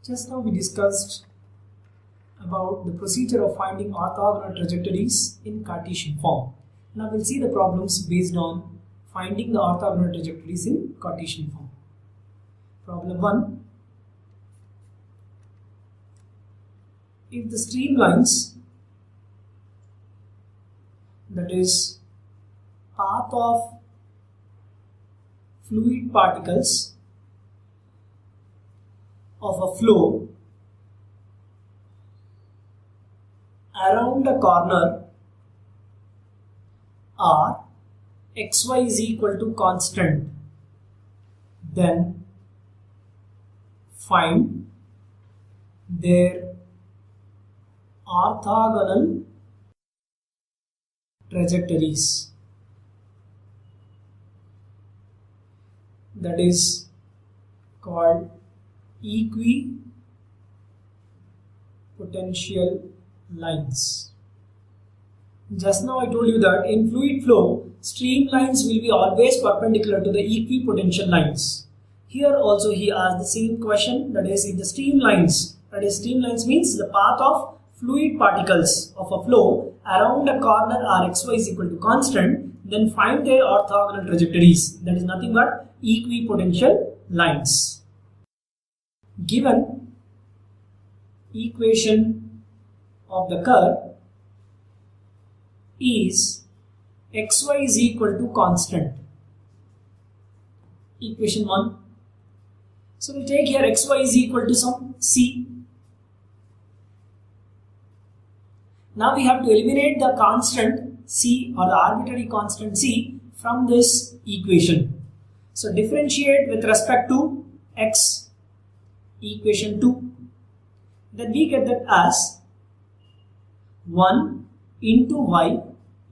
Just now we discussed about the procedure of finding orthogonal trajectories in Cartesian form. Now we'll see the problems based on finding the orthogonal trajectories in Cartesian form. Problem 1. If the streamlines, that is path of fluid particles of a flow around a corner are xy is equal to constant, then find their orthogonal trajectories. That is called equipotential lines. Just now I told you that in fluid flow, streamlines will be always perpendicular to the equipotential lines. Here also he asked the same question, that is if the streamlines, that is streamlines means the path of fluid particles of a flow around a corner are xy is equal to constant, then find their orthogonal trajectories. That is nothing but equipotential lines. Given equation of the curve is xy is equal to constant. Equation 1. So we'll take here xy is equal to some c. Now we have to eliminate the constant c or the arbitrary constant c from this equation. So differentiate with respect to x, equation 2. Then we get that as 1 into y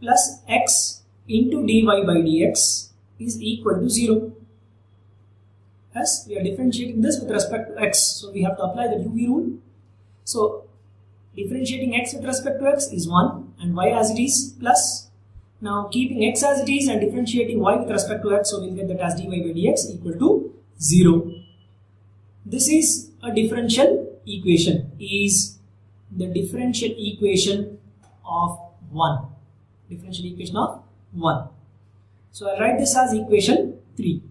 plus x into dy by dx is equal to 0. As we are differentiating this with respect to x, so we have to apply the UV rule. So differentiating x with respect to x is 1 and y as it is plus. Now keeping x as it is and differentiating y with respect to x, so we'll get that as dy by dx equal to 0. This is a differential equation, is the differential equation of 1. Differential equation of 1. So I'll write this as equation 3.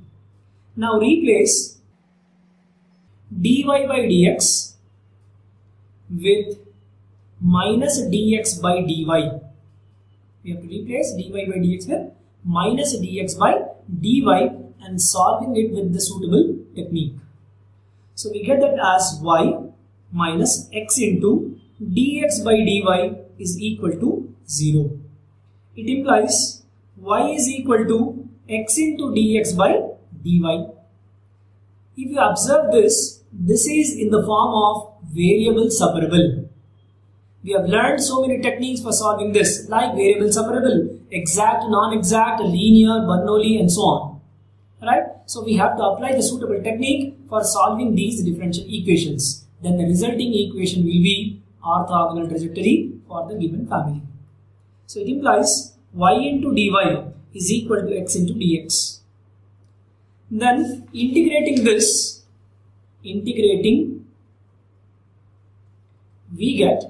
Now replace dy by dx with minus dx by dy. We have to replace dy by dx with minus dx by dy and solving it with the suitable technique. So we get that as y minus x into dx by dy is equal to 0. It implies y is equal to x into dx by dy. If you observe this, this is in the form of variable separable. We have learned so many techniques for solving this, like variable separable, exact, non-exact, linear, Bernoulli and so on. Right? So we have to apply the suitable technique for solving these differential equations. Then the resulting equation will be orthogonal trajectory for the given family. So it implies y into dy is equal to x into dx. Then integrating this, we get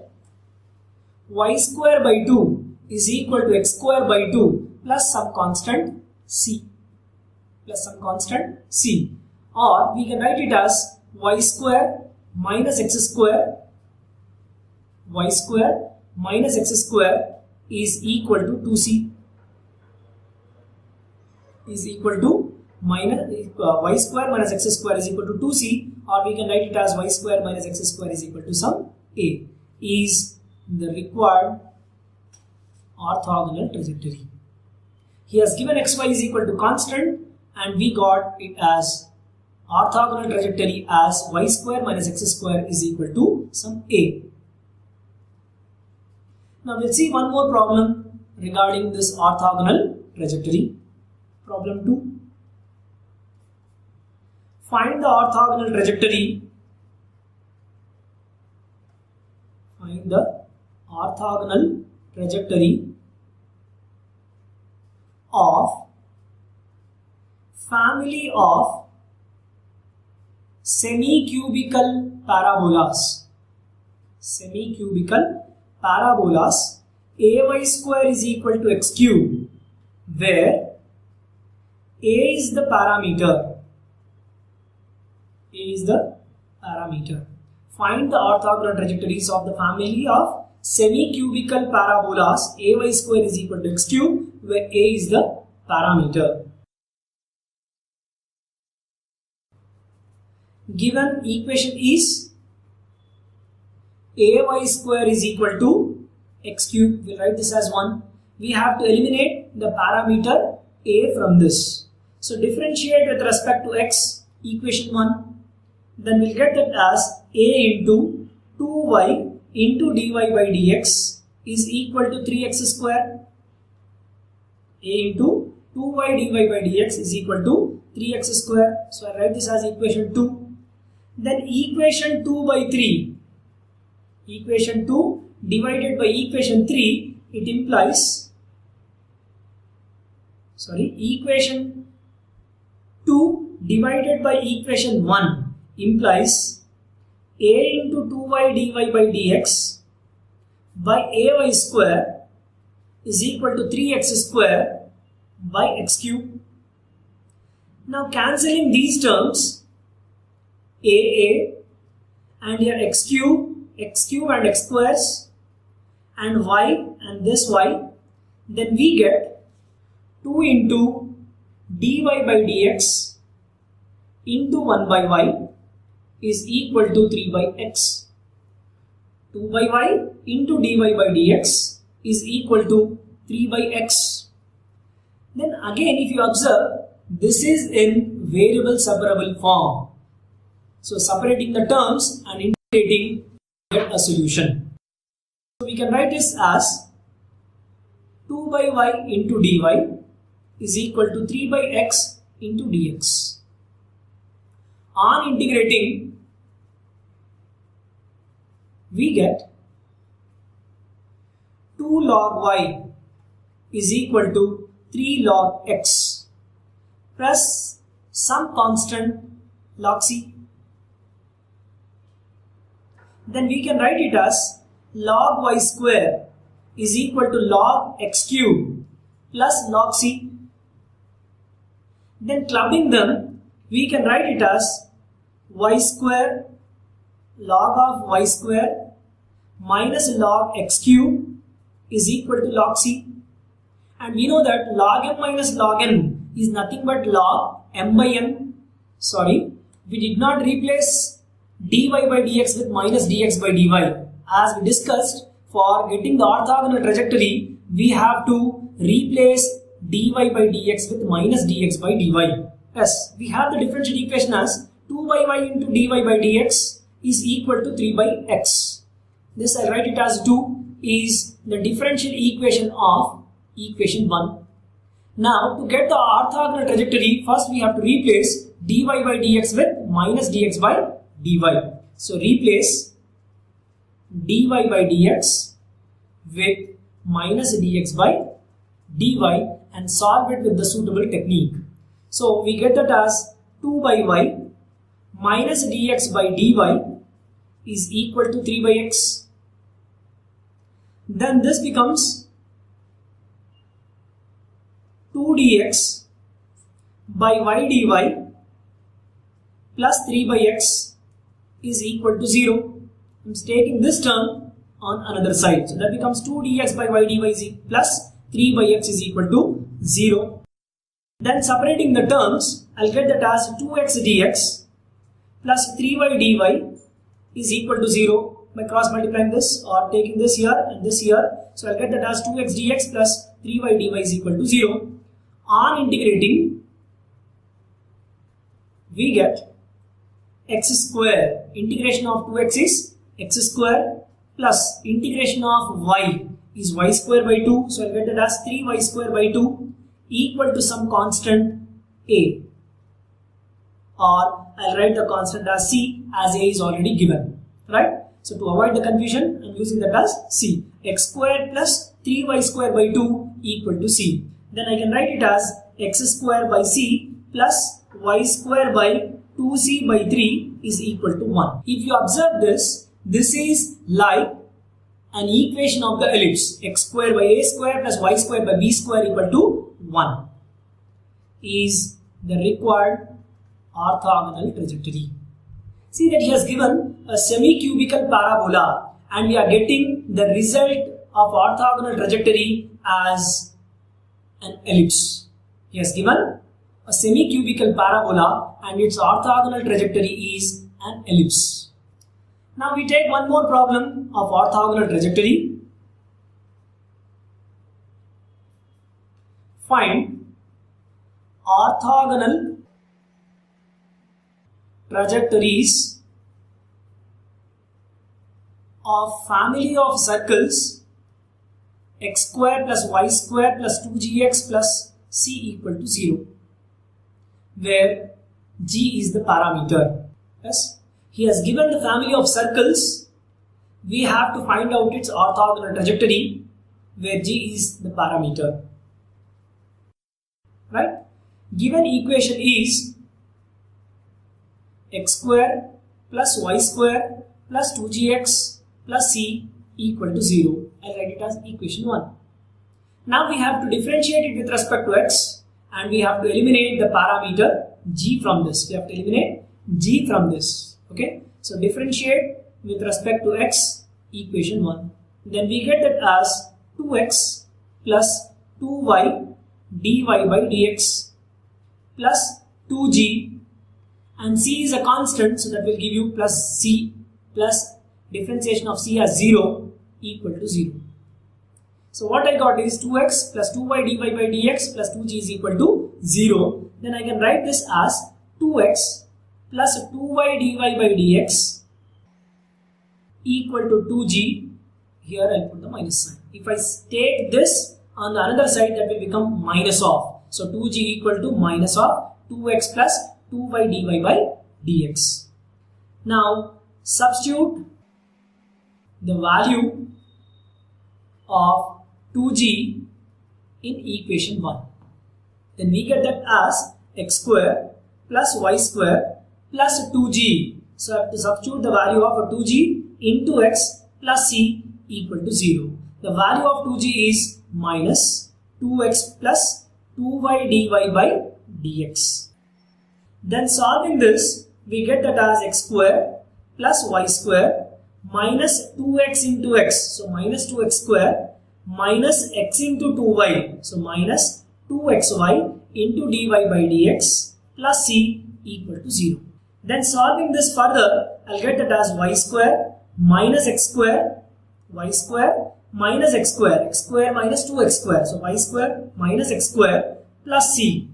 y square by 2 is equal to x square by 2 plus some constant c. Or we can write it as y square minus x square is equal to 2c is equal to minus y square minus x square is equal to 2c, or we can write it as y square minus x square is equal to some a, is the required orthogonal trajectory. He has given xy is equal to constant and we got it as orthogonal trajectory as y square minus x square is equal to some a. Now we'll see one more problem regarding this orthogonal trajectory. Problem 2. Find the orthogonal trajectory. Find the orthogonal trajectory of family of semi-cubical parabolas. Semi-cubical parabolas, ay square is equal to x cube, where a is the parameter. A is the parameter. Find the orthogonal trajectories of the family of semi-cubical parabolas. Ay square is equal to x cube, where a is the parameter. Given equation is ay square is equal to x cube. We'll write this as 1. We have to eliminate the parameter a from this. So differentiate with respect to x, equation 1. Then we'll get that as a into 2y into dy by dx is equal to 3x square. A into 2y dy by dx is equal to 3x square. So I write this as equation 2. Then equation 2 by 3. Equation 2 divided by equation 3, it implies, equation 2 divided by equation 1 implies a into 2y dy by dx by ay square is equal to 3x square by x cube. Now cancelling these terms, a and your x cube and x squares and y and this y, then we get 2 into dy by dx into 1 by y is equal to 3 by x. 2 by y into dy by dx is equal to 3 by x. Then again, if you observe, this is in variable separable form. So separating the terms and integrating, get a solution. So we can write this as 2 by y into dy is equal to 3 by x into dx. On integrating, we get 2 log y is equal to 3 log x plus some constant log c. Then we can write it as log y square is equal to log x cube plus log c. Then clubbing them, we can write it as y square log of y square minus log x cube is equal to log c. And we know that log m minus log n is nothing but log m by n. We did not replace dy by dx with minus dx by dy. As we discussed, for getting the orthogonal trajectory, we have to replace dy by dx with minus dx by dy. Yes, we have the differential equation as 2 by y into dy by dx is equal to 3 by x. This I write it as 2 is the differential equation of equation 1. Now to get the orthogonal trajectory, first we have to replace dy by dx with minus dx by dy. So replace dy by dx with minus dx by dy and solve it with the suitable technique. So we get that as 2 by y minus dx by dy is equal to 3 by x. Then this becomes 2 dx by y dy plus 3 by x is equal to 0. I'm taking this term on another side. So that becomes 2 dx by y dy is plus 3 by x is equal to 0. Then separating the terms, I'll get that as 2x dx plus 3y dy is equal to 0 by cross multiplying this or taking this here and this here. So I'll get that as 2x dx plus 3y dy is equal to 0. On integrating, we get x square. Integration of 2x is x square plus integration of y is y square by 2. So I'll get that as 3y square by 2 equal to some constant a. Or I'll write the constant as c, as a is already given. Right? So to avoid the confusion, I'm using that as c. X square plus 3y square by 2 equal to c. Then I can write it as x square by c plus y square by 2c by 3 is equal to 1. If you observe this, this is like an equation of the ellipse. X square by a square plus y square by b square equal to 1 is the required orthogonal trajectory. See that he has given a semi-cubical parabola and we are getting the result of orthogonal trajectory as an ellipse. He has given a semi-cubical parabola and its orthogonal trajectory is an ellipse. Now we take one more problem of orthogonal trajectory. Find orthogonal trajectories of family of circles x square plus y square plus 2gx plus c equal to 0, where g is the parameter. Yes, he has given the family of circles. We have to find out its orthogonal trajectory, where g is the parameter. Right? Given equation is x square plus y square plus 2gx plus c equal to 0. I'll write it as equation 1. Now we have to differentiate it with respect to x and we have to eliminate the parameter g from this. We have to eliminate g from this. Okay. So differentiate with respect to x, equation 1. Then we get that as 2x plus 2y dy by dx plus 2g, and c is a constant, so that will give you plus c plus differentiation of c as 0 equal to 0. So what I got is 2x plus 2y dy by dx plus 2g is equal to 0. Then I can write this as 2x plus 2y dy by dx equal to 2g. Here I'll put the minus sign. If I take this on the another side, that will become minus of. So 2g equal to minus of 2x plus 2y dy by dx. Now substitute the value of 2g in equation 1. Then we get that as x square plus y square plus 2g. So I have to substitute the value of 2g into x plus c equal to 0. The value of 2g is minus 2x plus 2y dy by dx. Then solving this, we get that as x square plus y square minus 2x into x. So minus 2x square minus x into 2y. So minus 2xy into dy by dx plus c equal to 0. Then solving this further, I'll get that as y square minus x square, y square minus x square minus 2x square. So y square minus x square plus c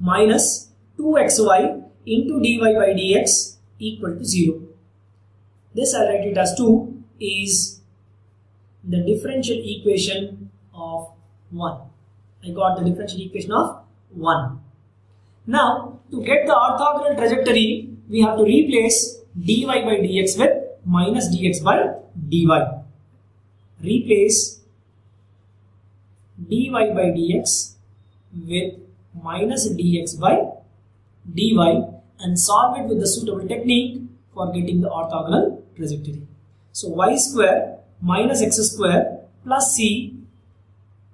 minus 2xy into dy by dx equal to 0. This I'll write it as 2 is the differential equation of 1. I got the differential equation of 1. Now to get the orthogonal trajectory, we have to replace dy by dx with minus dx by dy. Replace dy by dx with minus dx by dy and solve it with the suitable technique for getting the orthogonal trajectory. So y square minus x square plus c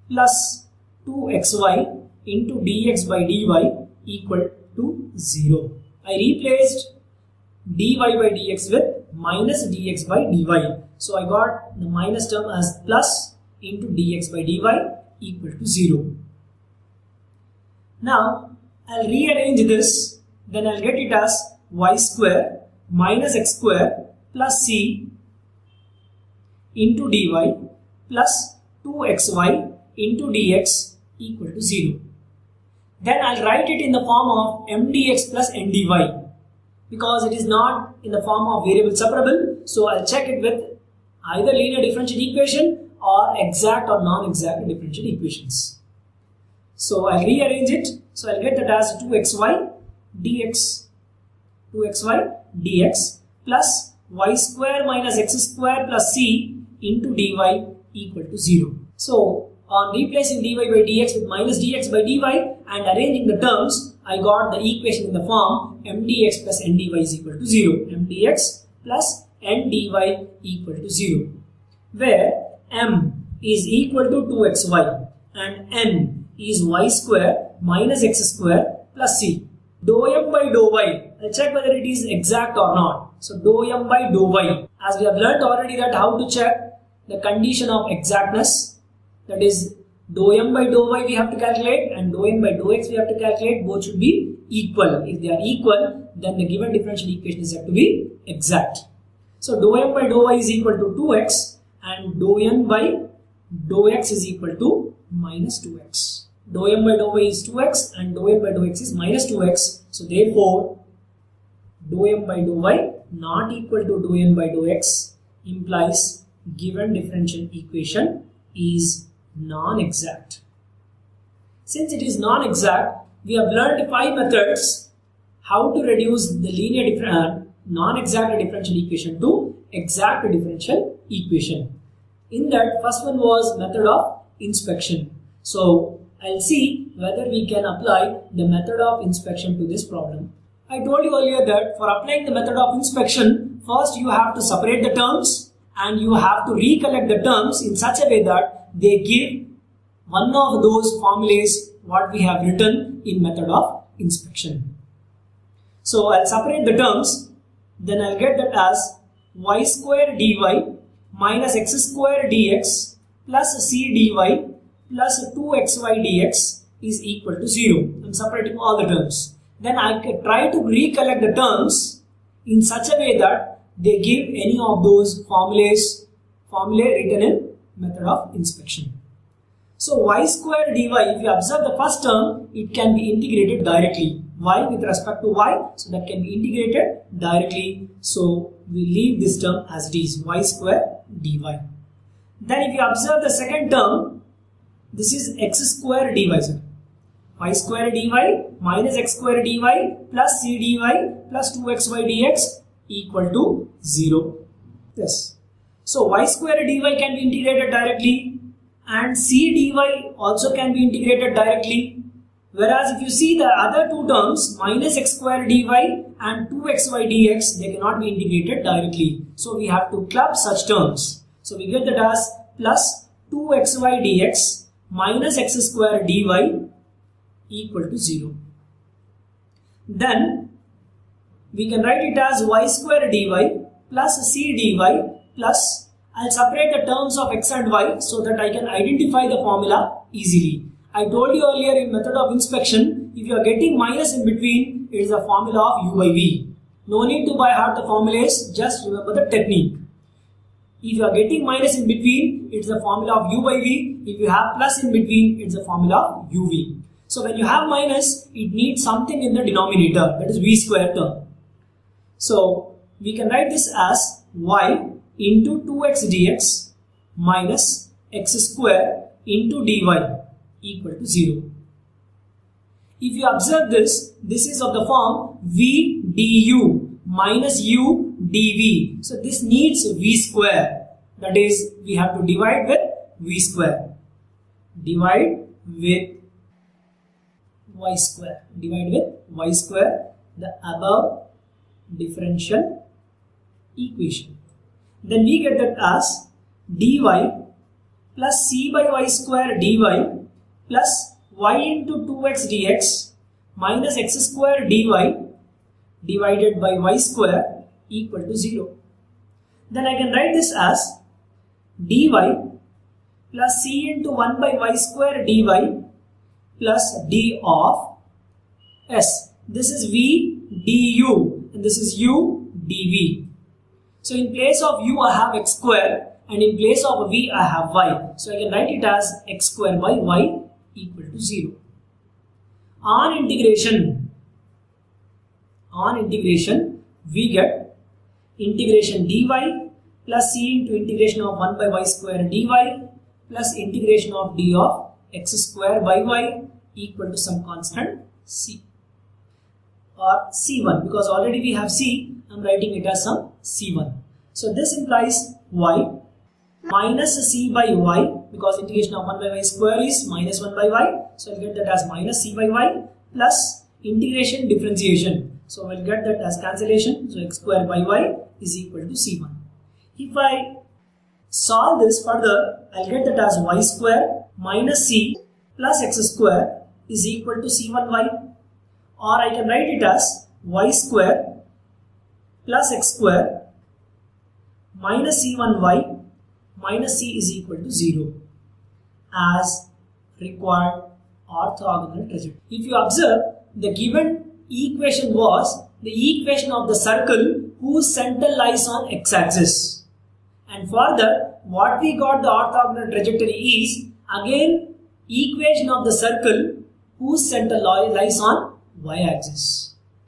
plus 2xy into dx by dy equal to 0. I replaced dy by dx with minus dx by dy. So I got the minus term as plus into dx by dy equal to 0. Now I'll rearrange this, then I'll get it as y square minus x square plus c into dy plus 2xy into dx equal to 0. Then I'll write it in the form of mdx plus ndy because it is not in the form of variable separable. So I'll check it with either linear differential equation or exact or non-exact differential equations. So I'll rearrange it. So I'll get that as 2xy dx plus y square minus x square plus c into dy equal to 0. So on replacing dy by dx with minus dx by dy and arranging the terms, I got the equation in the form m dx plus n dy is equal to 0. m dx plus n dy equal to 0. Where m is equal to 2xy and n is y square minus x square plus c. Dou m by dou y, I'll check whether it is exact or not. So dou m by dou y, as we have learnt already that how to check the condition of exactness, that is dou m by dou y we have to calculate and dou n by dou x we have to calculate. Both should be equal. If they are equal, then the given differential equation is said to be exact. So dou m by dou y is equal to 2x and dou n by dou x is equal to minus 2x. Dou m by dou y is 2x and dou n by dou x is minus 2x. So therefore, dou m by dou y not equal to dou n by dou x implies given differential equation is non-exact. Since it is non-exact, we have learned 5 methods how to reduce the linear non-exact differential equation to exact differential equation. In that, first one was method of inspection. So I'll see whether we can apply the method of inspection to this problem. I told you earlier that for applying the method of inspection, first you have to separate the terms and you have to recollect the terms in such a way that they give one of those formulas what we have written in method of inspection. So I'll separate the terms, then I'll get that as y square dy minus x square dx plus c dy plus 2xy dx is equal to 0. I'm separating all the terms. Then I can try to recollect the terms in such a way that they give any of those formulae written in method of inspection. So y square dy, if you observe the first term, it can be integrated directly. Y with respect to y, so that can be integrated directly. So we leave this term as it is, y square dy. Then if you observe the second term, this is x square dy. Y square dy minus x square dy plus c dy plus 2xy dx equal to 0. Yes. So y square dy can be integrated directly and c dy also can be integrated directly. Whereas if you see the other two terms, minus x square dy and 2xy dx, they cannot be integrated directly. So we have to club such terms. So we get that as plus 2xy dx minus x square dy equal to 0. Then we can write it as y square dy plus c dy plus, I'll separate the terms of x and y so that I can identify the formula easily. I told you earlier in method of inspection, if you are getting minus in between, it is a formula of u by v. No need to by heart the formulas, just remember the technique. If you are getting minus in between, it is a formula of u by v. If you have plus in between, it is a formula of uv. So when you have minus, it needs something in the denominator, that is v square term. So we can write this as y into 2x dx minus x square into dy equal to 0. If you observe this, this is of the form v du minus u dv. So this needs v square. That is, we have to divide with v square. Divide with y square. Divide with y square, the above differential equation. Then we get that as dy plus c by y square dy plus y into 2x dx minus x square dy divided by y square equal to 0. Then I can write this as dy plus c into 1 by y square dy plus d of s. This is v du and this is u dv. So in place of u I have x square and in place of v I have y. So I can write it as x square by y equal to 0. On integration we get integration dy plus c into integration of 1 by y square dy plus integration of d of x square by y equal to some constant c or c1, because already we have c, I am writing it as some c1. So this implies y minus c by y, because integration of 1 by y square is minus 1 by y, so I will get that as minus c by y plus integration differentiation. So we'll get that as cancellation. So x square by y is equal to c1. If I solve this further, I'll get that as y square minus c plus x square is equal to c1y, or I can write it as y square plus x square minus c1y minus c is equal to 0 as required orthogonal trajectory. If you observe, the given equation was the equation of the circle whose center lies on x-axis. And further, what we got the orthogonal trajectory is again equation of the circle whose center lies on y-axis.